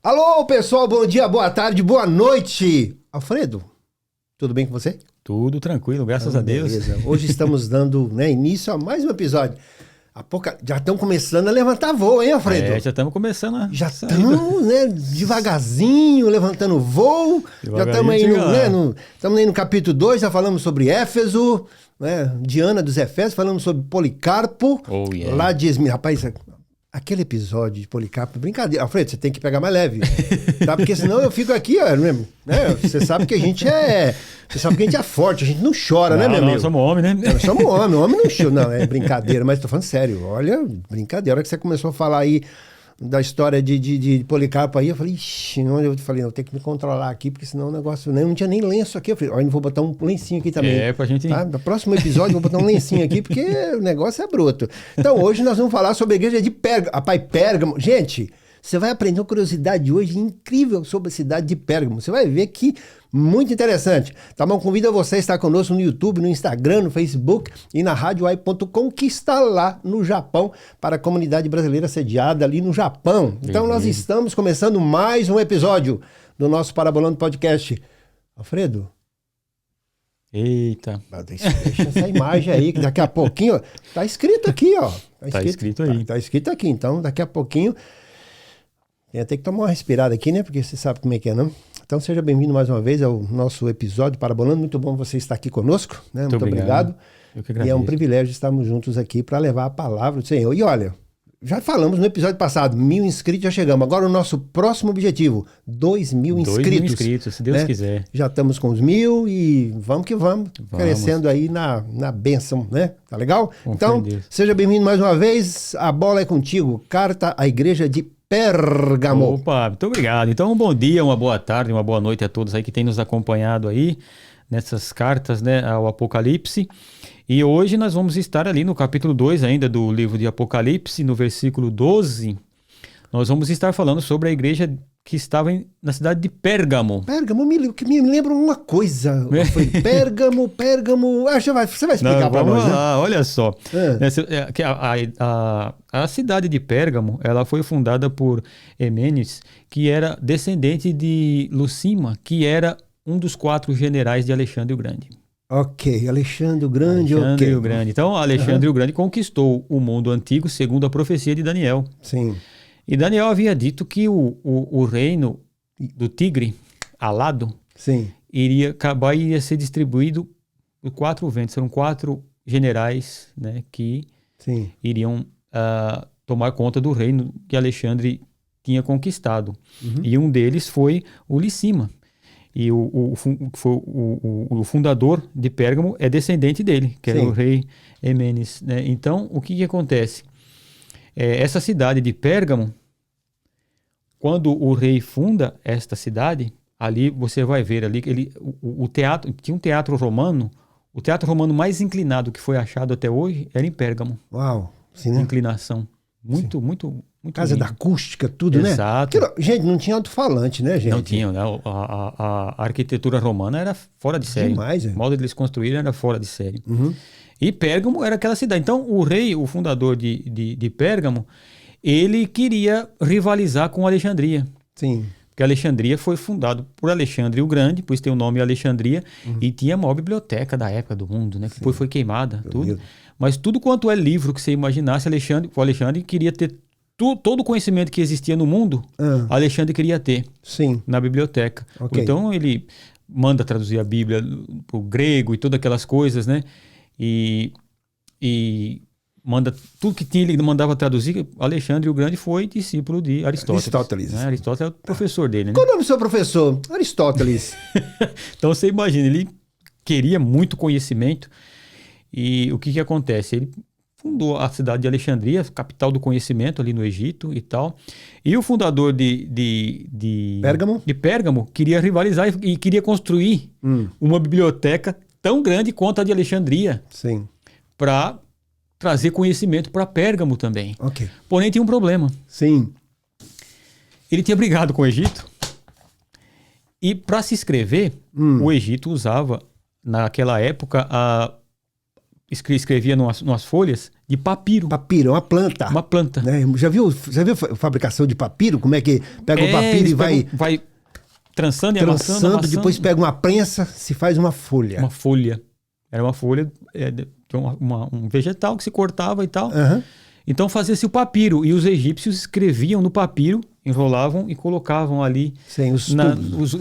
Alô, pessoal, bom dia, boa tarde, boa noite. Alfredo, tudo bem com você? Tudo tranquilo, graças a Deus. Beleza. Hoje estamos dando início a mais um episódio. Já estão começando a levantar voo, hein, Alfredo? Já estamos começando a Já estamos, devagarzinho, levantando voo. Já estamos aí, aí no capítulo 2, já falamos sobre Éfeso, Diana dos Efésios, falamos sobre Policarpo. Oh, yeah. Lá de Esmirna. Rapaz, aquele episódio de Policarpo, brincadeira. Alfredo, você tem que pegar mais leve, tá? Porque senão eu fico aqui, ó, né? Você sabe que a gente é forte, a gente não chora, né, meu amigo? Nós somos homem, né? Nós somos homem não chora. Não, é brincadeira, mas tô falando sério. Olha, brincadeira. A hora que você começou a falar aí da história de Policarpo aí, eu falei, eu tenho que me controlar aqui, porque senão o negócio... Não tinha nem lenço aqui. Eu falei, olha, eu vou botar um lencinho aqui também. Pra gente... Tá? No próximo episódio eu vou botar um lencinho aqui, porque o negócio é bruto. Então, hoje nós vamos falar sobre a igreja de Pérgamo. Gente, você vai aprender uma curiosidade hoje incrível sobre a cidade de Pérgamo. Você vai ver que muito interessante. Tá bom? Convido você a estar conosco no YouTube, no Instagram, no Facebook e na RadioAI.com, que está lá no Japão, para a comunidade brasileira sediada ali no Japão. Então nós estamos começando mais um episódio do nosso Parabolando Podcast. Alfredo? Eita. Deixa essa imagem aí, que daqui a pouquinho, ó, tá escrito aqui, ó. Tá escrito aí. Tá escrito aqui, então daqui a pouquinho tem que tomar uma respirada aqui, né? Porque você sabe como é que é, não? Então seja bem-vindo mais uma vez ao nosso episódio Parabolando. Muito bom você estar aqui conosco, né? Muito obrigado. Eu que agradeço. E é um privilégio estarmos juntos aqui para levar a palavra do Senhor. E olha, já falamos no episódio passado, 1.000 inscritos, já chegamos. Agora o nosso próximo objetivo, 2.000 inscritos. 2.000 inscritos, se Deus quiser. Já estamos com os 1.000 e vamos que vamos, crescendo aí na bênção, né? Tá legal? Então, seja bem-vindo mais uma vez. A bola é contigo. Carta à Igreja de Pérgamo. Opa, muito obrigado. Então, um bom dia, uma boa tarde, uma boa noite a todos aí que têm nos acompanhado aí nessas cartas, né, ao Apocalipse. E hoje nós vamos estar ali no capítulo 2 ainda do livro de Apocalipse, no versículo 12. Nós vamos estar falando sobre a igreja que estava na cidade de Pérgamo. Pérgamo, me lembra uma coisa. Pérgamo. Você vai explicar para nós, né? Olha só. A cidade de Pérgamo, ela foi fundada por Emanes, que era descendente de Lucima, que era um dos 4 generais de Alexandre o Grande. Ok, Alexandre o Grande. O Grande. Então, Alexandre o Grande conquistou o mundo antigo, segundo a profecia de Daniel. Sim. E Daniel havia dito que o reino do tigre alado iria acabar e ia ser distribuído por 4 ventos. Eram 4 generais, né, que iriam tomar conta do reino que Alexandre tinha conquistado. E um deles foi o Licima. E o fundador de Pérgamo é descendente dele, que era o rei Emanes, né? Então, o que acontece? Essa cidade de Pérgamo, quando o rei funda esta cidade, ali você vai ver ali o teatro, tinha um teatro romano, o teatro romano mais inclinado que foi achado até hoje era em Pérgamo. Uau! Sim, né? Inclinação. Muito Casa da acústica, tudo, Exato. né? Gente, não tinha alto-falante, né, gente? Não tinha, né? A arquitetura romana era fora de série. Demais, O modo de eles construírem era fora de série. E Pérgamo era aquela cidade. Então, o rei, o fundador de Pérgamo, ele queria rivalizar com Alexandria. Sim. Porque Alexandria foi fundado por Alexandre o Grande, por isso tem o nome Alexandria, e tinha a maior biblioteca da época do mundo, né? Que depois foi queimada, tudo. Mas tudo quanto é livro que você imaginasse, o Alexandre queria ter todo o conhecimento que existia no mundo, Alexandre queria ter na biblioteca. Okay. Então ele manda traduzir a Bíblia para o grego e todas aquelas coisas, né? E manda tudo que tinha, ele mandava traduzir. Alexandre o Grande foi discípulo de Aristóteles. Né? Aristóteles é o professor dele, né? Qual o nome do seu professor? Aristóteles. Então você imagina, ele queria muito conhecimento. E o que acontece? Ele fundou a cidade de Alexandria, capital do conhecimento ali no Egito e tal. E o fundador de Pérgamo queria rivalizar e queria construir uma biblioteca tão grande quanto a de Alexandria. Sim. Para trazer conhecimento para Pérgamo também. Ok. Porém, tinha um problema. Sim. ele tinha brigado com o Egito. E para se escrever, o Egito usava, naquela época, escrevia numas folhas de papiro. Papiro, é uma planta. Uma planta. Né? Já viu a fabricação de papiro? Como é que pega o papiro e vai trançando e amassando. Depois pega uma prensa, se faz uma folha. Uma folha. Era uma folha de um vegetal que se cortava e tal. Uhum. Então fazia-se o papiro. E os egípcios escreviam no papiro, enrolavam e colocavam ali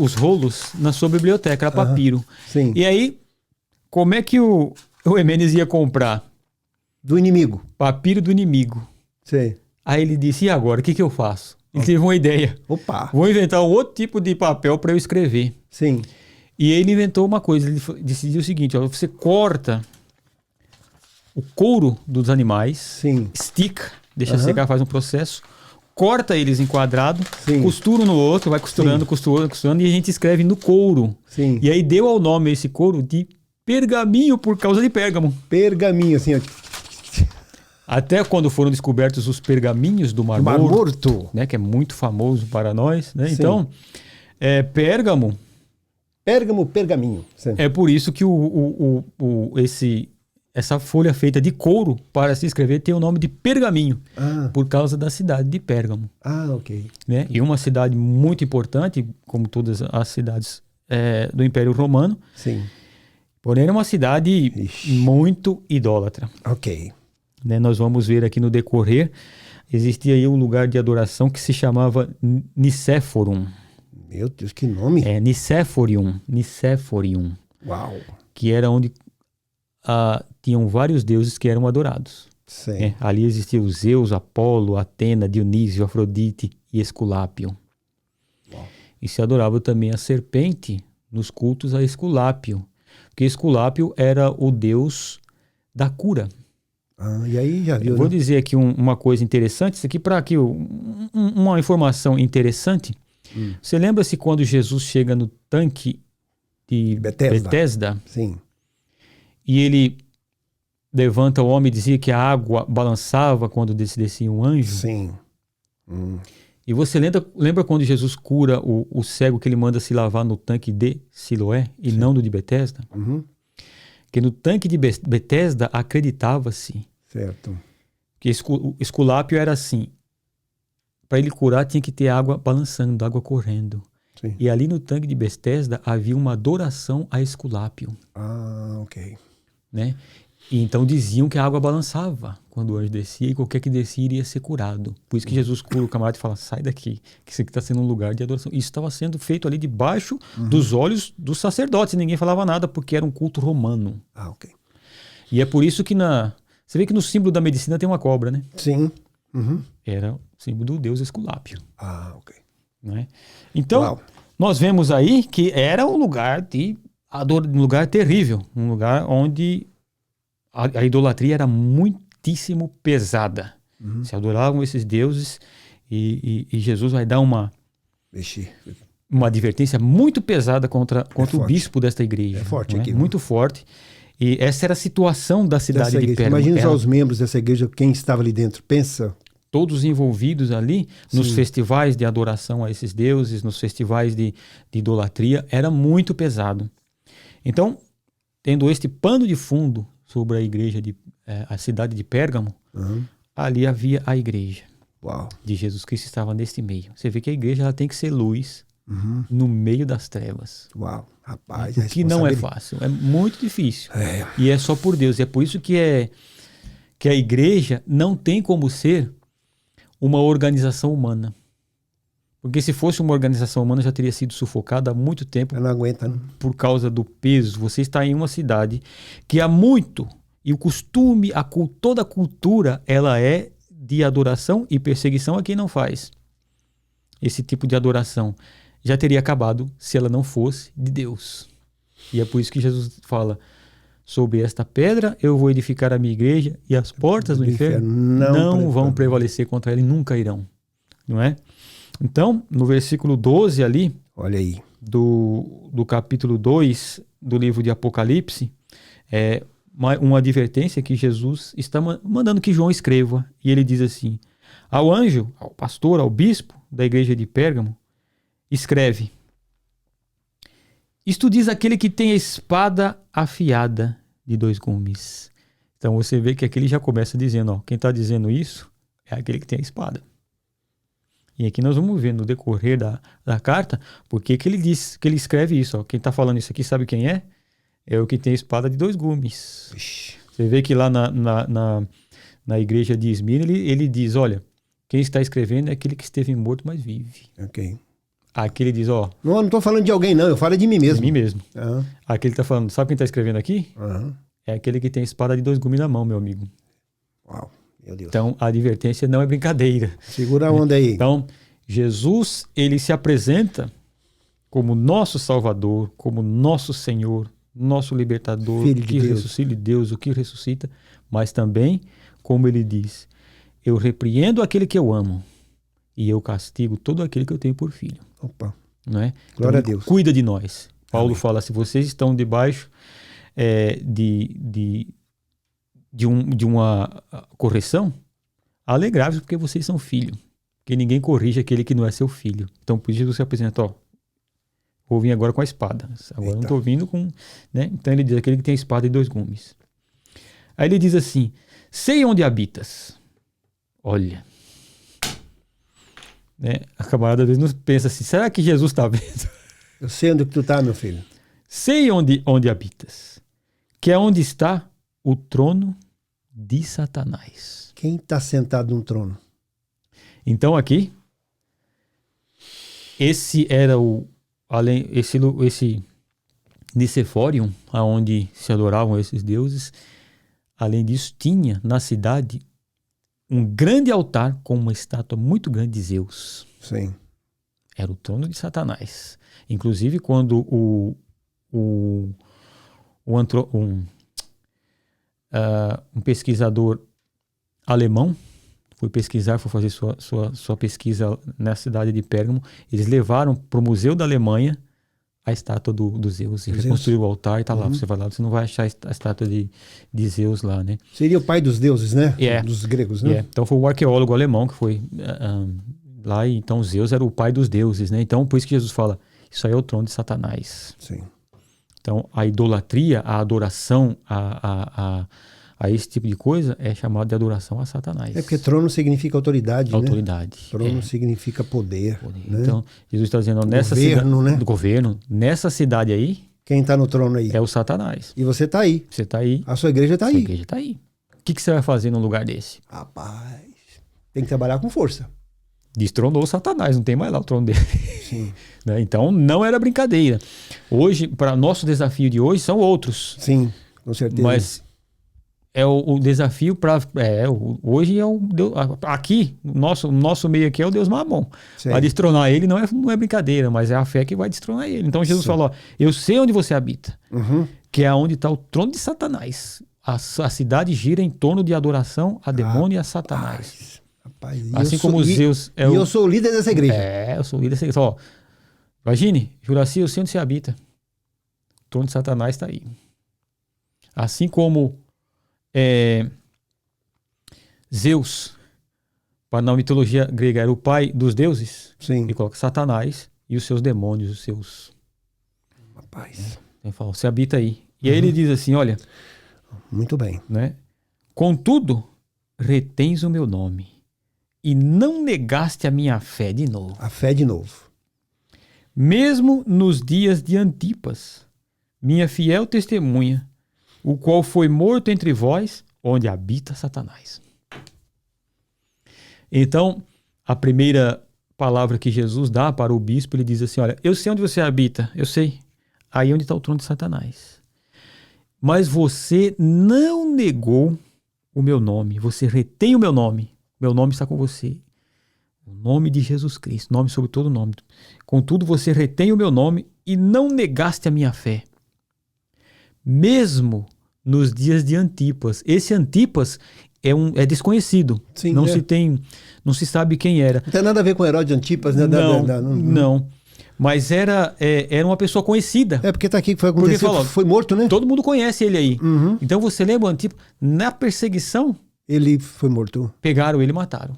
os rolos na sua biblioteca. Era papiro. Sim. E aí, como é que o Eumenes ia comprar? Do inimigo. Papiro do inimigo. Sim. Aí ele disse, e agora? O que eu faço? Ele teve uma ideia. Opa! Vou inventar um outro tipo de papel para eu escrever. Sim. E ele inventou uma coisa. Ele decidiu o seguinte, ó, você corta o couro dos animais, sim, estica, deixa secar, faz um processo, corta eles em quadrado, sim, costura um no outro, vai costurando, costurando, e a gente escreve no couro. Sim. E aí deu ao nome esse couro de pergaminho por causa de Pérgamo. Pergaminho, assim, ó. Até quando foram descobertos os pergaminhos do Mar Morto, né, que é muito famoso para nós, né? Então, Pérgamo. Pergaminho. Sim. É por isso que essa folha feita de couro para se escrever tem o nome de pergaminho, por causa da cidade de Pérgamo. Ok. Né? E uma cidade muito importante, como todas as cidades do Império Romano. Sim. Porém, é uma cidade muito idólatra. Ok. Né? Nós vamos ver aqui no decorrer, existia aí um lugar de adoração que se chamava Nicéforum. Meu Deus, que nome! Nicéforium. Uau! Que era onde tinham vários deuses que eram adorados. Sim. Ali existiam Zeus, Apolo, Atena, Dionísio, Afrodite e Esculápio. Uau. E se adorava também a serpente nos cultos a Esculápio, porque Esculápio era o deus da cura. E aí já viu, Vou dizer aqui uma coisa interessante, isso aqui para aqui uma informação interessante. Você lembra-se quando Jesus chega no tanque de Betesda? Sim. E ele levanta o homem e dizia que a água balançava quando descia um anjo? Sim. E você lembra quando Jesus cura o cego que ele manda se lavar no tanque de Siloé e não no de Betesda? Que no tanque de Betesda acreditava-se. Certo. Que Esculápio era assim. Para ele curar tinha que ter água balançando, água correndo. Sim. E ali no tanque de Betesda havia uma adoração a Esculápio. Ok. Né? E então diziam que a água balançava quando o anjo descia e qualquer que descia iria ser curado. Por isso que Jesus cura o camarada e fala, sai daqui, que isso aqui está sendo um lugar de adoração. Isso estava sendo feito ali debaixo dos olhos dos sacerdotes, e ninguém falava nada porque era um culto romano. Ok. E é por isso que você vê que no símbolo da medicina tem uma cobra, né? Sim. Era o símbolo do deus Esculápio. Ok. Né? Então, nós vemos aí que era um lugar um lugar terrível, um lugar onde a idolatria era muitíssimo pesada. Se adoravam esses deuses e Jesus vai dar uma advertência muito pesada contra o bispo desta igreja. É forte né? aqui. Muito forte. E essa era a situação da cidade de Pérgamo. Imagina só os membros dessa igreja, quem estava ali dentro. Pensa. Todos envolvidos ali nos festivais de adoração a esses deuses, nos festivais de idolatria, era muito pesado. Então, tendo este pano de fundo sobre a igreja, a cidade de Pérgamo, ali havia a igreja de Jesus Cristo, estava neste meio. Você vê que a igreja ela tem que ser luz no meio das trevas. Uau, rapaz. O que não é fácil, é muito difícil. E é só por Deus. E é por isso que a igreja não tem como ser uma organização humana. Porque se fosse uma organização humana, já teria sido sufocada há muito tempo. Ela não aguenta, não. Por causa do peso. Você está em uma cidade que há muito, e o costume, toda a cultura, ela é de adoração e perseguição a quem não faz esse tipo de adoração. Já teria acabado se ela não fosse de Deus. E é por isso que Jesus fala, sobre esta pedra eu vou edificar a minha igreja e as portas do inferno não vão prevalecer contra ela e nunca irão. Não é? Então, no versículo 12 ali, olha aí, do capítulo 2 do livro de Apocalipse, uma advertência que Jesus está mandando que João escreva. E ele diz assim, Ao anjo, ao pastor, ao bispo da igreja de Pérgamo, escreve: isto diz aquele que tem a espada afiada de 2 gumes. Então você vê que aqui ele já começa dizendo, ó, quem está dizendo isso é aquele que tem a espada. E aqui nós vamos ver no decorrer da carta, porque que ele diz, que ele escreve isso. Ó, quem está falando isso aqui sabe quem é? É o que tem a espada de 2 gumes. Ixi. Você vê que lá na igreja de Esmirna, ele diz, olha, quem está escrevendo é aquele que esteve morto, mas vive. Ok. Aqui ele diz, ó... Não estou falando de alguém, não. Eu falo de mim mesmo. De mim mesmo. Uhum. Aqui ele está falando, sabe quem está escrevendo aqui? Uhum. É aquele que tem a espada de 2 gumes na mão, meu amigo. Uau, meu Deus. Então, a advertência não é brincadeira. Segura a onda aí. Então, Jesus, ele se apresenta como nosso Salvador, como nosso Senhor, nosso Libertador, Filho o que ressuscita de Deus, o que ressuscita, mas também, como ele diz, eu repreendo aquele que eu amo e eu castigo todo aquele que eu tenho por filho. Opa. Não é? Glória então, a Deus. Cuida de nós. Paulo Amém. fala, se vocês estão debaixo de uma correção, alegrai-vos porque vocês são filhos. Porque ninguém corrige aquele que não é seu filho. Então, por isso Jesus se apresenta, ó, vou vir agora com a espada. Agora não estou vindo com... Né? Então ele diz, aquele que tem a espada e 2 gumes. Aí ele diz assim, sei onde habitas. Olha. Né? A camarada às vezes nos pensa assim, será que Jesus está vendo? Eu sei onde tu está, meu filho. Sei onde habitas, que é onde está o trono de Satanás. Quem está sentado num trono? Então aqui, esse era esse Nicefórium, aonde se adoravam esses deuses. Além disso, tinha na cidade um grande altar com uma estátua muito grande de Zeus. Sim. Era o trono de Satanás. Inclusive, quando um pesquisador alemão foi fazer sua pesquisa na cidade de Pérgamo, eles levaram para o Museu da Alemanha a estátua do Zeus. E reconstruiu o altar e está lá. Você vai lá, você não vai achar a estátua de Zeus lá, né? Seria o pai dos deuses, né? Yeah. Dos gregos, né? Yeah. Então foi o arqueólogo alemão que foi lá, e então Zeus era o pai dos deuses, né? Então por isso que Jesus fala, isso aí é o trono de Satanás. Sim. Então a idolatria, a adoração a esse tipo de coisa é chamado de adoração a Satanás. É porque trono significa autoridade, autoridade, né? Trono significa poder. Né? Então, Jesus está dizendo, nessa governo, cidade, né? do governo, nessa cidade aí, quem está no trono aí? É o Satanás. E você está aí. Você está aí. A sua igreja está aí. A sua igreja está aí. O que você vai fazer num lugar desse? Rapaz, tem que trabalhar com força. Destronou o Satanás, não tem mais lá o trono dele. Sim. Né? Então, não era brincadeira. Hoje, para nosso desafio de hoje, são outros. Sim, com certeza. Mas é o desafio para... hoje é o Deus, aqui, o nosso meio aqui é o Deus Mamon. Para destronar ele não é brincadeira, mas é a fé que vai destronar ele. Então Jesus falou, eu sei onde você habita, que é onde está o trono de Satanás. A cidade gira em torno de adoração a demônio e a Satanás. Rapaz, assim como Zeus... eu sou o líder dessa igreja. Eu sou o líder dessa igreja. Ó, imagine, Juraci, eu sei onde você habita. O trono de Satanás está aí. Assim como Zeus, na mitologia grega, era o pai dos deuses. Sim. Ele coloca Satanás e os seus demônios, os seus... Rapaz. Ele fala, você habita aí. E aí ele diz assim, olha... Muito bem. Né? Contudo, retens o meu nome e não negaste a minha fé de novo. A fé de novo. Mesmo nos dias de Antipas, minha fiel testemunha, o qual foi morto entre vós, onde habita Satanás. Então, a primeira palavra que Jesus dá para o bispo, ele diz assim, olha, eu sei onde você habita, eu sei. Aí é onde está o trono de Satanás. Mas você não negou o meu nome, você retém o meu nome está com você. O nome de Jesus Cristo, nome sobre todo nome. Contudo, você retém o meu nome e não negaste a minha fé. Mesmo nos dias de Antipas. Esse Antipas é desconhecido. Sim, não se sabe quem era. Não tem nada a ver com o herói de Antipas, né? Não. Mas era uma pessoa conhecida. É porque está aqui que foi acontecido, foi morto, né? Todo mundo conhece ele aí. Então você lembra o Antipas? Na perseguição... Ele foi morto. Pegaram ele e mataram.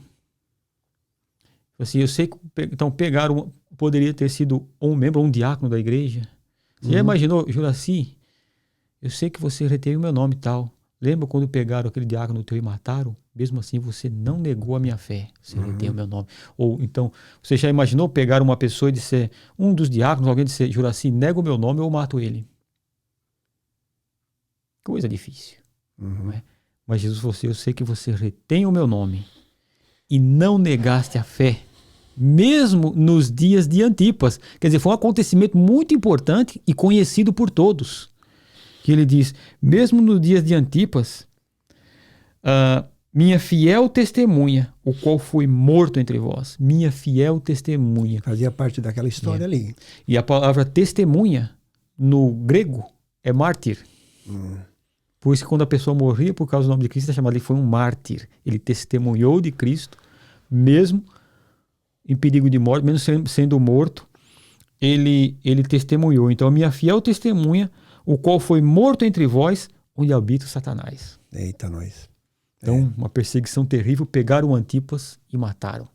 Assim, eu sei que então pegaram, poderia ter sido um membro, um diácono da igreja. Você já imaginou, Juraci? Eu sei que você reteve o meu nome e tal. Lembra quando pegaram aquele diácono teu e mataram? Mesmo assim, você não negou a minha fé. Você retém o meu nome. Ou então, você já imaginou pegar uma pessoa e dizer, um dos diáconos, alguém dizer, Juraci, nega o meu nome ou eu mato ele? Coisa difícil. Não é? Mas Jesus falou assim, eu sei que você retém o meu nome e não negaste a fé, mesmo nos dias de Antipas. Quer dizer, foi um acontecimento muito importante e conhecido por todos. Que ele diz, mesmo nos dias de Antipas, minha fiel testemunha, o qual foi morto entre vós. Minha fiel testemunha. Fazia parte daquela história ali. E a palavra testemunha, no grego, é mártir. Por isso que quando a pessoa morria por causa do nome de Cristo, é chamado, ele foi um mártir. Ele testemunhou de Cristo, mesmo em perigo de morte, mesmo sendo morto, ele testemunhou. Então, a minha fiel testemunha, o qual foi morto entre vós, onde habita o Satanás. Eita, nós. Então, uma perseguição terrível, pegaram Antipas e mataram.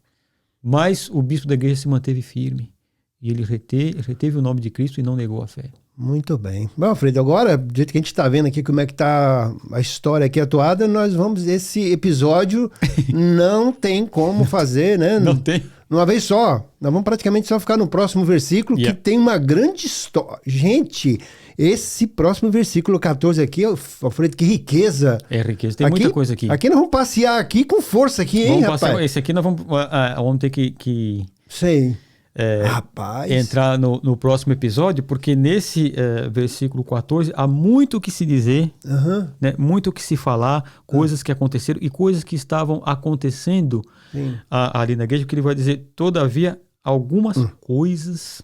Mas o bispo da igreja se manteve firme. E ele reteve o nome de Cristo e não negou a fé. Muito bem. Bom, Alfredo, agora, do jeito que a gente está vendo aqui como é que está a história aqui atuada, nós vamos, esse episódio não tem como fazer, né? Não tem. Uma vez só. Nós vamos praticamente só ficar no próximo versículo, que tem uma grande história. Gente, esse próximo versículo 14 aqui, Alfredo, que riqueza. É riqueza, tem muita coisa aqui. Aqui nós vamos passear aqui com força aqui, hein, rapaz? Esse aqui nós vamos ter que Sei. Rapaz. Entrar no próximo episódio, porque nesse versículo 14 há muito o que se dizer, né? Muito o que se falar, coisas que aconteceram e coisas que estavam acontecendo ali na igreja, porque ele vai dizer, todavia, algumas coisas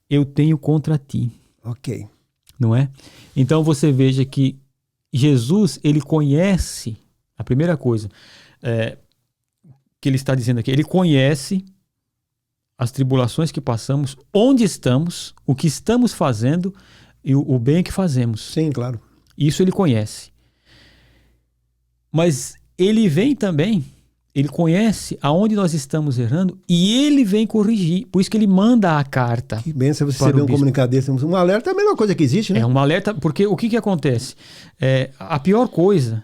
eu tenho contra ti. Ok. Não é? Então você veja que Jesus, ele conhece, a primeira coisa que ele está dizendo aqui, ele conhece as tribulações que passamos, onde estamos, o que estamos fazendo e o bem que fazemos. Sim, claro. Isso ele conhece. Mas ele vem também, ele conhece aonde nós estamos errando e ele vem corrigir. Por isso que ele manda a carta. Que benção você receber um comunicado desse. Um alerta é a melhor coisa que existe, né? É um alerta, porque o que acontece? A pior coisa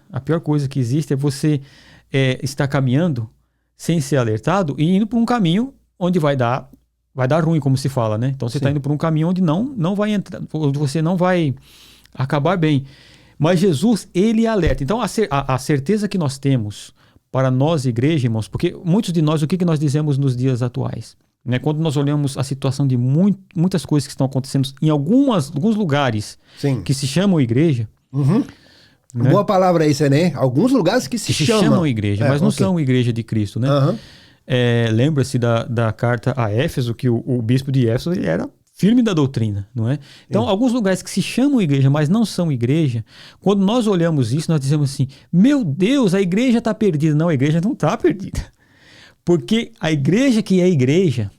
que existe é você estar caminhando sem ser alertado e indo por um caminho onde vai dar ruim, como se fala, né? Então você está indo por um caminho onde não vai entrar, você não vai acabar bem. Mas Jesus, ele alerta. Então a certeza que nós temos para nós, igreja, irmãos, porque muitos de nós, o que nós dizemos nos dias atuais? Né? Quando nós olhamos a situação de muitas coisas que estão acontecendo em alguns lugares que se chamam igreja. Né? Boa palavra isso, né? Alguns lugares que se chamam igreja, mas não são igreja de Cristo, né? Lembra-se da carta a Éfeso, que o bispo de Éfeso ele era firme da doutrina, não é? Então, alguns lugares que se chamam igreja, mas não são igreja, quando nós olhamos isso, nós dizemos assim, meu Deus, a igreja está perdida. Não, a igreja não está perdida. Porque a igreja que é igreja,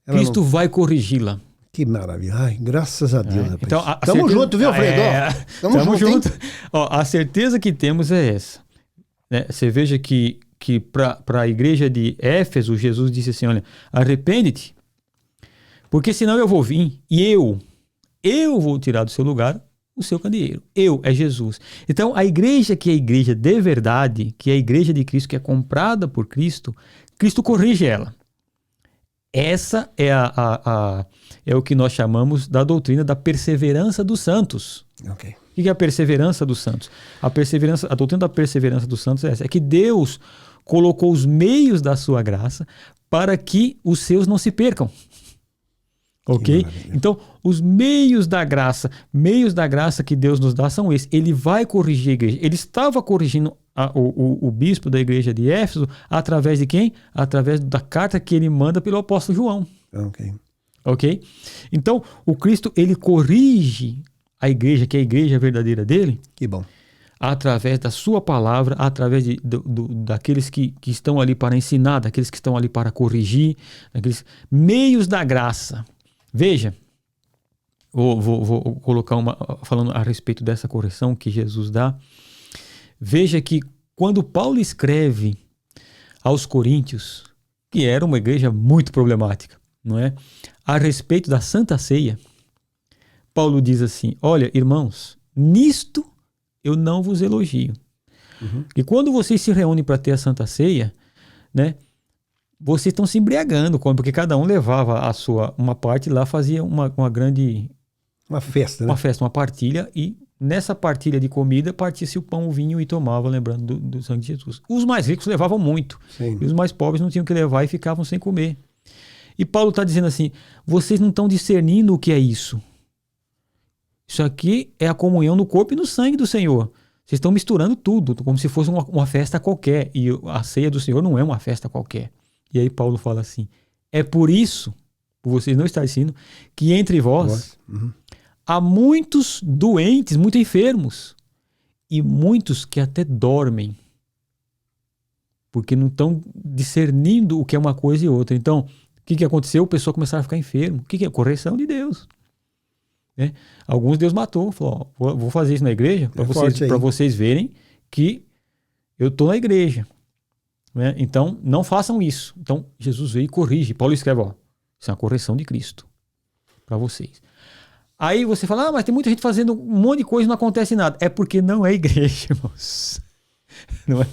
Cristo vai corrigi-la. Que maravilha. Ai, graças a Deus. Então, tamo junto, viu, Alfredo? Tamo junto. A certeza que temos é essa. Né? Você veja que para a igreja de Éfeso, Jesus disse assim, olha, arrepende-te, porque senão eu vou vir e eu vou tirar do seu lugar o seu candeeiro. É Jesus. Então, a igreja que é a igreja de verdade, que é a igreja de Cristo, que é comprada por Cristo, Cristo corrige ela. Essa é o que nós chamamos da doutrina da perseverança dos santos. Ok. O que é a perseverança dos santos? A doutrina da perseverança dos santos é essa. É que Deus colocou os meios da sua graça para que os seus não se percam. Ok? Então, os meios da graça que Deus nos dá são esses. Ele vai corrigir a igreja. Ele estava corrigindo o bispo da igreja de Éfeso através de quem? Através da carta que ele manda pelo apóstolo João. Ok? Então, o Cristo, ele corrige a igreja, que é a igreja verdadeira dele. Que bom. Através da sua palavra, através daqueles que estão ali para ensinar, daqueles que estão ali para corrigir, daqueles meios da graça. Veja, vou colocar falando a respeito dessa correção que Jesus dá. Veja que quando Paulo escreve aos Coríntios, que era uma igreja muito problemática, não é? A respeito da Santa Ceia, Paulo diz assim, olha, irmãos, nisto eu não vos elogio. E quando vocês se reúnem para ter a Santa Ceia, né, vocês estão se embriagando, porque cada um levava a sua, uma parte lá, fazia uma grande... Uma festa, né? Uma festa, uma partilha, e nessa partilha de comida partia-se o pão, o vinho e tomava, lembrando do sangue de Jesus. Os mais ricos levavam muito, Sim. E os mais pobres não tinham que levar e ficavam sem comer. E Paulo está dizendo assim, vocês não estão discernindo o que é isso. Isso aqui é a comunhão no corpo e no sangue do Senhor. Vocês estão misturando tudo, como se fosse uma festa qualquer. E a ceia do Senhor não é uma festa qualquer. E aí Paulo fala assim, é por isso, por vocês não estarem ensinando, que entre vós há muitos doentes, muito enfermos, e muitos que até dormem, porque não estão discernindo o que é uma coisa e outra. Então, o que aconteceu? O pessoal começaram a ficar enfermo. O que é? Correção de Deus. Né? Alguns Deus matou. Falou, ó, vou fazer isso na igreja para vocês verem que eu estou na igreja. Né? Então, não façam isso. Então, Jesus veio e corrige. Paulo escreve, ó, isso é uma correção de Cristo para vocês. Aí você fala, mas tem muita gente fazendo um monte de coisa e não acontece nada. É porque não é igreja, irmãos. Não é?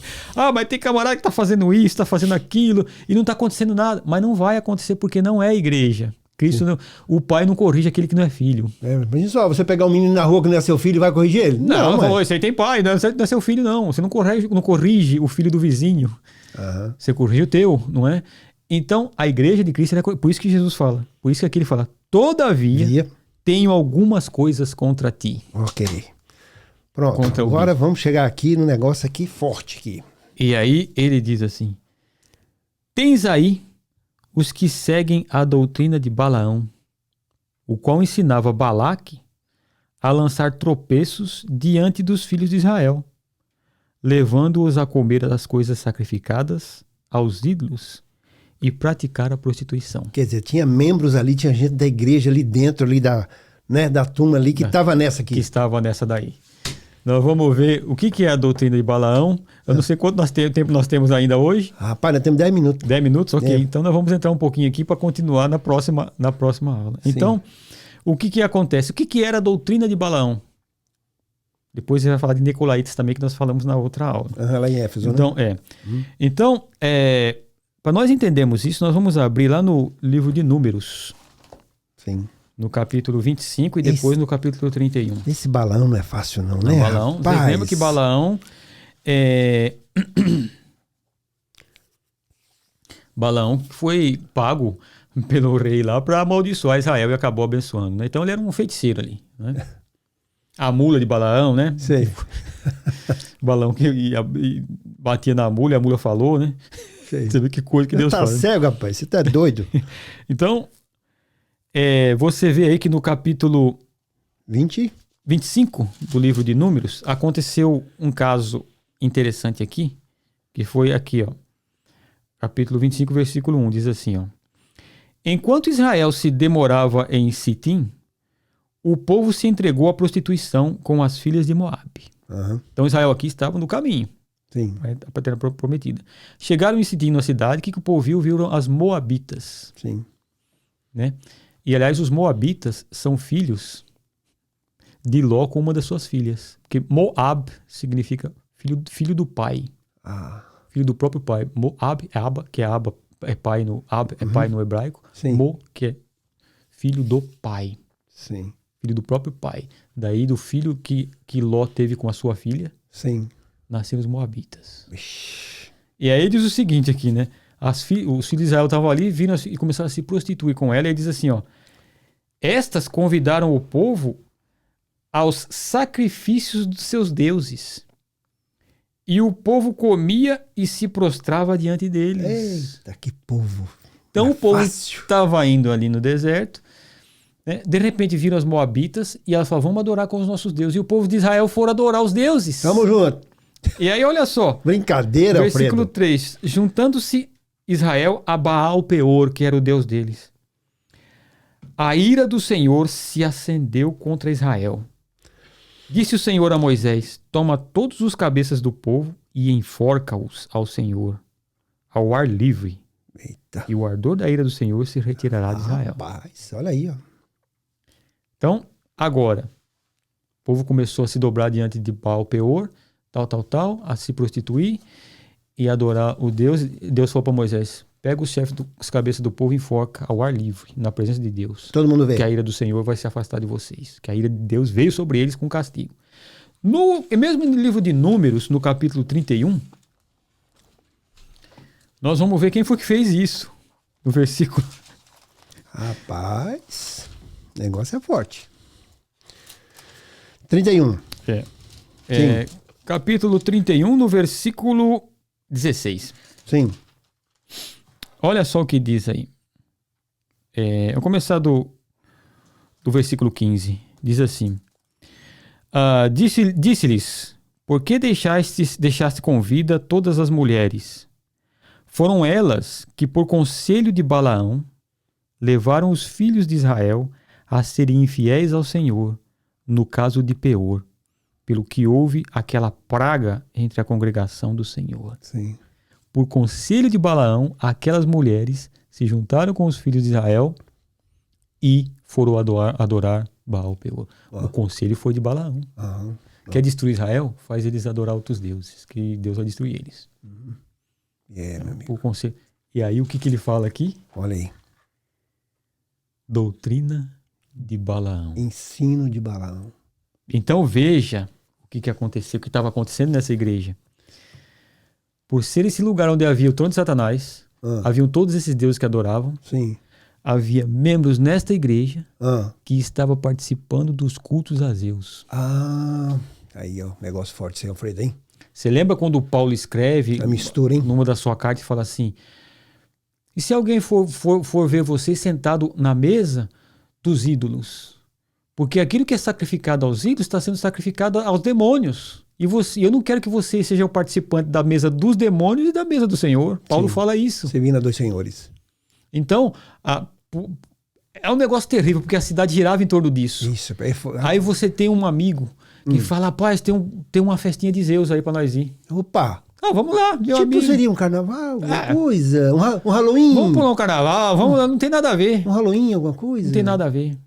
Mas tem camarada que está fazendo isso, está fazendo aquilo e não está acontecendo nada. Mas não vai acontecer porque não é igreja. Cristo não, o pai não corrige aquele que não é filho. Mas só, você pegar um menino na rua que não é seu filho e vai corrigir ele? Não, falou, esse aí tem pai, não é seu filho não. Você não corrige o filho do vizinho. Você corrige o teu, não é? Então, a igreja de Cristo, por isso que Jesus fala, por isso que aqui ele fala, todavia tenho algumas coisas contra ti. Ok. Pronto, agora vamos chegar aqui no negócio aqui forte aqui. E aí ele diz assim, tens aí os que seguem a doutrina de Balaão, o qual ensinava Balaque a lançar tropeços diante dos filhos de Israel, levando-os a comer as coisas sacrificadas aos ídolos e praticar a prostituição. Quer dizer, tinha membros ali, tinha gente da igreja ali dentro ali da turma ali que estava nessa aqui. Que estava nessa daí. Nós vamos ver o que é a doutrina de Balaão. Eu não sei quanto tempo nós temos ainda hoje. Rapaz, nós temos 10 minutos. 10 minutos? Ok. Então nós vamos entrar um pouquinho aqui para continuar na próxima aula. Sim. Então, o que acontece? O que era a doutrina de Balaão? Depois você vai falar de Nicolaitas também, que nós falamos na outra aula. Lá em Éfeso, então, né? Então, para nós entendermos isso, nós vamos abrir lá no livro de Números. Sim. No capítulo 25 e depois no capítulo 31. Esse Balaão não é fácil não, né? Balaão, vocês lembram que Balaão Balaão foi pago pelo rei lá para amaldiçoar Israel e acabou abençoando, né? Então ele era um feiticeiro ali, né? A mula de Balaão, né? Sei. Balaão que batia na mula e a mula falou, né? Sei. Você vê que coisa que Deus faz. Você tá cego, rapaz? Você tá doido? Então, você vê aí que no capítulo 25 do livro de Números aconteceu um caso interessante aqui, que foi aqui, ó. Capítulo 25, versículo 1, diz assim, ó. Enquanto Israel se demorava em Sitim, o povo se entregou à prostituição com as filhas de Moabe. Então Israel aqui estava no caminho. Sim. Para a terra prometida. Chegaram em Sitim, na cidade, o que o povo viu? Viram as Moabitas. Sim. Né? E, aliás, os Moabitas são filhos de Ló com uma das suas filhas. Porque Moab significa filho do pai. Filho do próprio pai. Moab é Abba, que é Abba, é pai no, Ab é pai no hebraico. Sim. Mo, que é filho do pai. Sim. Filho do próprio pai. Daí, do filho que Ló teve com a sua filha, sim, nasceram os Moabitas. Ixi. E aí diz o seguinte aqui, né? Os filhos de Israel estavam ali, viram e começaram a se prostituir com ela. E aí diz assim, ó. Estas convidaram o povo aos sacrifícios dos seus deuses. E o povo comia e se prostrava diante deles. Eita, que povo. Então o povo estava indo ali no deserto, né? De repente viram as Moabitas e elas falaram, vamos adorar com os nossos deuses. E o povo de Israel foram adorar os deuses. Tamo junto. E aí olha só. Brincadeira, versículo Alfredo. 3. Juntando-se Israel a Baal Peor, que era o deus deles. A ira do Senhor se acendeu contra Israel. Disse o Senhor a Moisés, toma todos os cabeças do povo e enforca-os ao Senhor, ao ar livre. Eita. E o ardor da ira do Senhor se retirará de Israel. Rapaz, olha aí, ó. Então, agora, o povo começou a se dobrar diante de Baal Peor, tal, a se prostituir e adorar o Deus. Deus falou para Moisés, pega os chefes das cabeças do povo e enforca ao ar livre, na presença de Deus. Todo mundo vê. Que a ira do Senhor vai se afastar de vocês. Que a ira de Deus veio sobre eles com castigo. Mesmo no livro de Números, no capítulo 31, nós vamos ver quem foi que fez isso. No versículo... Rapaz, o negócio é forte. 31. Capítulo 31, no versículo 16. Sim. Olha só o que diz aí. Eu vou começar do versículo 15. Diz assim. Disse-lhes, por que deixaste com vida todas as mulheres? Foram elas que, por conselho de Balaão, levaram os filhos de Israel a serem infiéis ao Senhor, no caso de Peor, pelo que houve aquela praga entre a congregação do Senhor. Sim. Por conselho de Balaão, aquelas mulheres se juntaram com os filhos de Israel e foram adorar Baal Peor. O conselho foi de Balaão. Quer destruir Israel? Faz eles adorar outros deuses, que Deus vai destruir eles. Meu amigo. Por conselho. E aí o que ele fala aqui? Olha aí. Doutrina de Balaão. Ensino de Balaão. Então veja o que aconteceu, o que estava acontecendo nessa igreja. Por ser esse lugar onde havia o trono de Satanás, haviam todos esses deuses que adoravam. Sim. Havia membros nesta igreja que estavam participando dos cultos a Zeus. Aí, ó, negócio forte, seu Alfredo, hein? Você lembra quando o Paulo escreve a mistura, hein? Numa da sua carta e fala assim, e se alguém for ver você sentado na mesa dos ídolos? Porque aquilo que é sacrificado aos ídolos está sendo sacrificado aos demônios. E eu não quero que você seja o participante da mesa dos demônios e da mesa do Senhor. Paulo fala isso. Servindo a dois senhores. Então, é um negócio terrível, porque a cidade girava em torno disso. Isso. Aí você tem um amigo que fala, rapaz, tem uma festinha de Zeus aí pra nós ir. Opa! Vamos lá, meu amigo. Seria um carnaval, alguma coisa? Um Halloween? Vamos pular um carnaval, vamos lá, não tem nada a ver. Um Halloween, alguma coisa? Não tem nada a ver.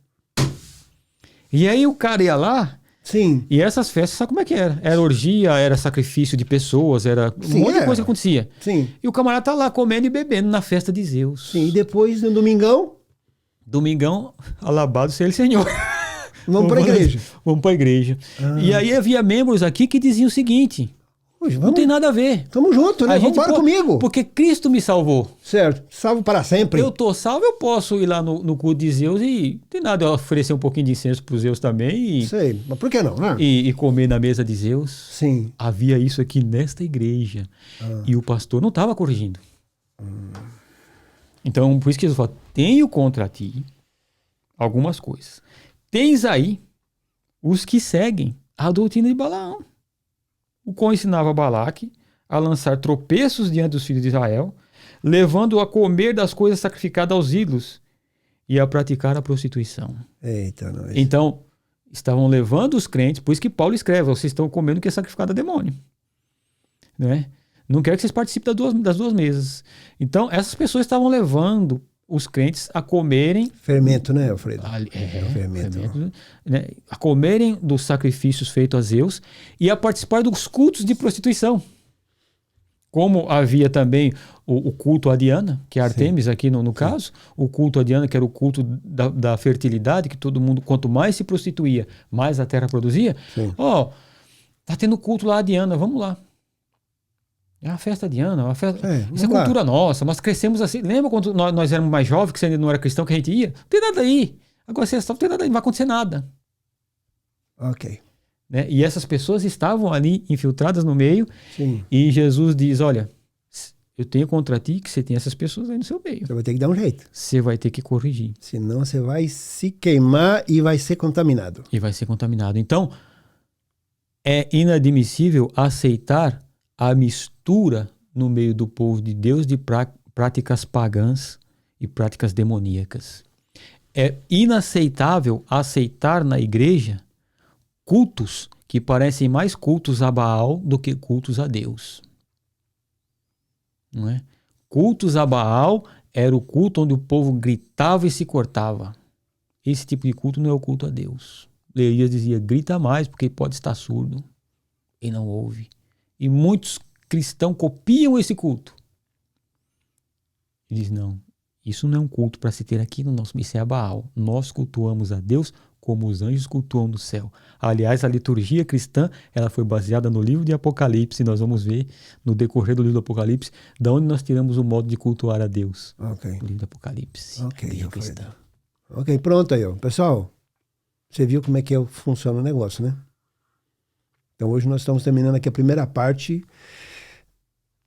E aí o cara ia lá, sim. E essas festas, sabe como é que era? Era orgia, era sacrifício de pessoas, era um monte de coisa que acontecia. Sim. E o camarada tá lá comendo e bebendo na festa de Zeus. Sim, e depois, no domingão? Domingão, alabado seja o Senhor. Vamos para a igreja. Vamos para a igreja. E aí havia membros aqui que diziam o seguinte, não tem nada a ver. Tamo junto, né? Vamos para comigo. Porque Cristo me salvou. Certo. Salvo para sempre. Eu tô salvo, eu posso ir lá no culto de Zeus e não tem nada, eu oferecer um pouquinho de incenso para Zeus também. Sei, mas por que não? Né? E comer na mesa de Zeus. Sim. Havia isso aqui nesta igreja. E o pastor não estava corrigindo. Então, por isso que Jesus fala, tenho contra ti algumas coisas. Tens aí os que seguem a doutrina de Balaão, o qual ensinava Balaque a lançar tropeços diante dos filhos de Israel, levando-o a comer das coisas sacrificadas aos ídolos e a praticar a prostituição. Eita, nós. Então, estavam levando os crentes, por isso que Paulo escreve, vocês estão comendo o que é sacrificado a demônio. Não é? Não quero que vocês participem das duas mesas. Então, essas pessoas estavam levando os crentes a comerem... Fermento, né, Alfredo? Fermento. Né? A comerem dos sacrifícios feitos a Zeus e a participar dos cultos de prostituição. Como havia também o culto a Diana, que é Artemis aqui no caso, o culto a Diana, que era o culto da fertilidade, que todo mundo, quanto mais se prostituía, mais a terra produzia. Tá tendo culto lá a Diana, vamos lá. É a festa Diana, uma festa. Isso é cultura nossa, nós crescemos assim. Lembra quando nós éramos mais jovens, que você ainda não era cristão, que a gente ia? Não tem nada aí. Agora você não tem nada aí, não vai acontecer nada. Ok. Né? E essas pessoas estavam ali infiltradas no meio. Sim. E Jesus diz, olha, eu tenho contra ti que você tem essas pessoas aí no seu meio. Você vai ter que dar um jeito. Você vai ter que corrigir. Senão você vai se queimar e vai ser contaminado. Então, é inadmissível aceitar a mistura no meio do povo de Deus de práticas pagãs e práticas demoníacas. É inaceitável aceitar na igreja cultos que parecem mais cultos a Baal do que cultos a Deus. Não é? Cultos a Baal era o culto onde o povo gritava e se cortava. Esse tipo de culto não é o culto a Deus. Elias dizia, grita mais porque pode estar surdo. E não ouve. E muitos cristãos copiam esse culto. Ele diz, não, isso não é um culto para se ter aqui no nosso, isso é a Baal. Nós cultuamos a Deus como os anjos cultuam no céu. Aliás, a liturgia cristã, ela foi baseada no livro de Apocalipse. Nós vamos ver no decorrer do livro do Apocalipse de onde nós tiramos o modo de cultuar a Deus. Okay. O livro do Apocalipse. Ok, pronto aí, ó. Pessoal, você viu como é que funciona o negócio, né? Então hoje nós estamos terminando aqui a primeira parte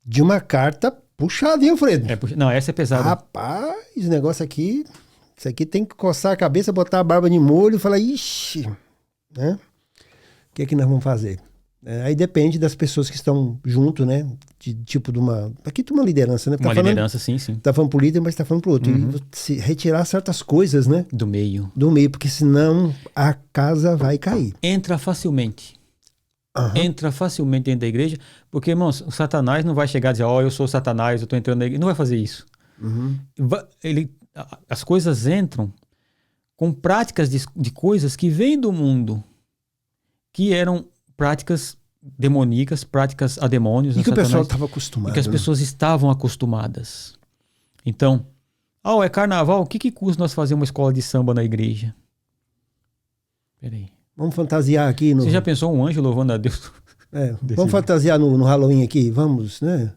de uma carta puxada, hein, Alfredo? Não, essa é pesada. Rapaz, esse negócio aqui, isso aqui tem que coçar a cabeça, botar a barba de molho e falar, ixi, né? O que é que nós vamos fazer? Aí depende das pessoas que estão junto, né? De uma... Aqui tem uma liderança, né? Uma liderança, sim. Tá falando pro líder, mas tá falando pro outro. E se retirar certas coisas, né? Do meio, porque senão a casa vai cair. Entra facilmente. Entra facilmente dentro da igreja, porque, irmãos, o Satanás não vai chegar e dizer, eu sou Satanás, eu estou entrando na igreja. Não vai fazer isso. As coisas entram com práticas de coisas que vêm do mundo, que eram práticas demoníacas, práticas a demônios. E que o pessoal estava acostumado. E que as pessoas estavam acostumadas. Então, é carnaval, o que custa nós fazer uma escola de samba na igreja? Peraí. Vamos fantasiar aqui no... Você já pensou um anjo louvando a Deus? Vamos fantasiar no Halloween aqui, vamos, né?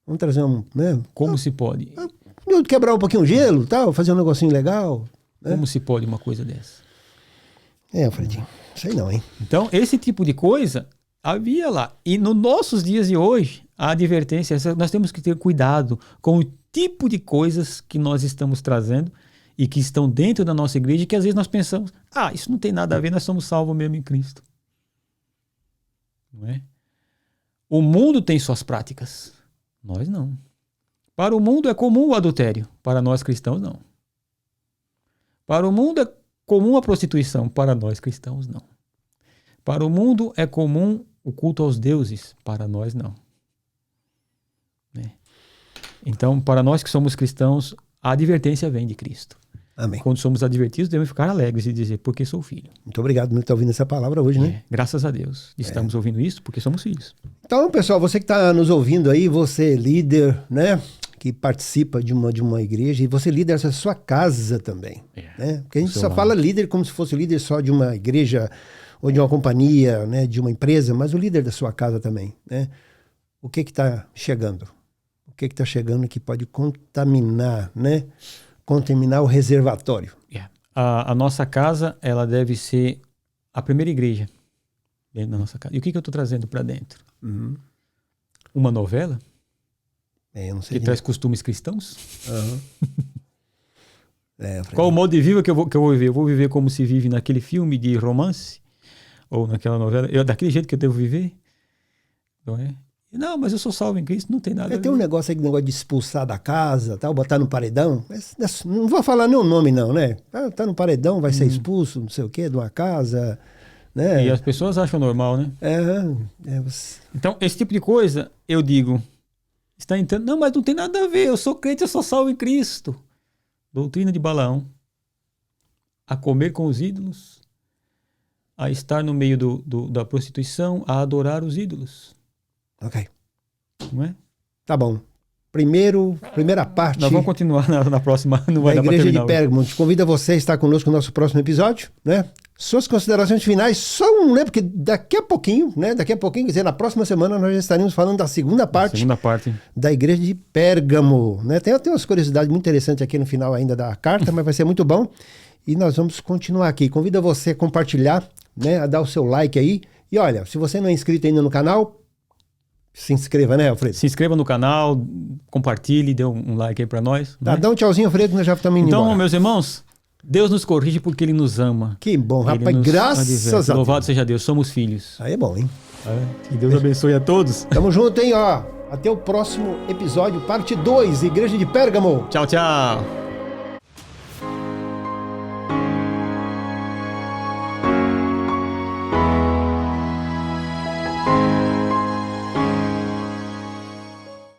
Vamos trazer né? Como se pode? Quebrar um pouquinho o gelo, tal, fazer um negocinho legal. Né? Como se pode uma coisa dessa? Alfredinho, sei não, hein? Então, esse tipo de coisa havia lá. E nos nossos dias de hoje, a advertência, nós temos que ter cuidado com o tipo de coisas que nós estamos trazendo e que estão dentro da nossa igreja, que às vezes nós pensamos, isso não tem nada a ver, nós somos salvos mesmo em Cristo. Não é? O mundo tem suas práticas, nós não. Para o mundo é comum o adultério, para nós cristãos não. Para o mundo é comum a prostituição, para nós cristãos não. Para o mundo é comum o culto aos deuses, para nós não. Né? Então, para nós que somos cristãos, a advertência vem de Cristo. Amém. Quando somos advertidos, devemos ficar alegres e dizer, porque sou filho. Muito obrigado por estar ouvindo essa palavra hoje, né? Graças a Deus. Estamos ouvindo isso porque somos filhos. Então, pessoal, você que está nos ouvindo aí, você líder, né? Que participa de uma igreja, e você líder essa sua casa também. Né? Porque a gente só fala líder como se fosse líder só de uma igreja ou de uma companhia, né? De uma empresa, mas o líder da sua casa também, né? O que está chegando? O que está chegando que pode contaminar, né? Contaminar o reservatório. A nossa casa, ela deve ser a primeira igreja dentro da nossa casa. E o que eu estou trazendo para dentro? Uma novela? Eu não sei que traz costumes cristãos? Qual o modo de vida que eu vou viver? Eu vou viver como se vive naquele filme de romance? Ou naquela novela? Daquele jeito que eu devo viver? Não é? Não, mas eu sou salvo em Cristo, não tem nada a ver. Tem um negócio aí, negócio de expulsar da casa, tal, botar no paredão. Não vou falar nenhum nome não, né? Tá no paredão, vai ser expulso, não sei o quê, de uma casa, né? E as pessoas acham normal, né? Então, esse tipo de coisa, eu digo, está entrando, não, mas não tem nada a ver, eu sou crente, eu sou salvo em Cristo. Doutrina de Balaão. A comer com os ídolos, a estar no meio da prostituição, a adorar os ídolos. Ok. Não é? Tá bom. Primeira parte. Nós vamos continuar na próxima. Não vai da dar pra Igreja terminar. de Pérgamo. Te convido a você a estar conosco no nosso próximo episódio, né? Suas considerações finais são, né? Porque daqui a pouquinho, quer dizer, na próxima semana nós já estaremos falando da segunda parte da Igreja de Pérgamo, né? Tem umas curiosidades muito interessantes aqui no final ainda da carta, mas vai ser muito bom. E nós vamos continuar aqui. Convido a você a compartilhar, né? A dar o seu like aí. E olha, se você não é inscrito ainda no canal, se inscreva, né, Alfredo? Se inscreva no canal, compartilhe, dê um like aí pra nós. Tá, né? dá um tchauzinho, Alfredo, nós já estamos indo embora. Então, meus irmãos, Deus nos corrige porque Ele nos ama. Que bom, rapaz, graças a Deus. Louvado seja Deus, somos filhos. Aí é bom, hein? Que Deus abençoe a todos. Tamo junto, hein, ó. Até o próximo episódio, parte 2, Igreja de Pérgamo. Tchau, tchau.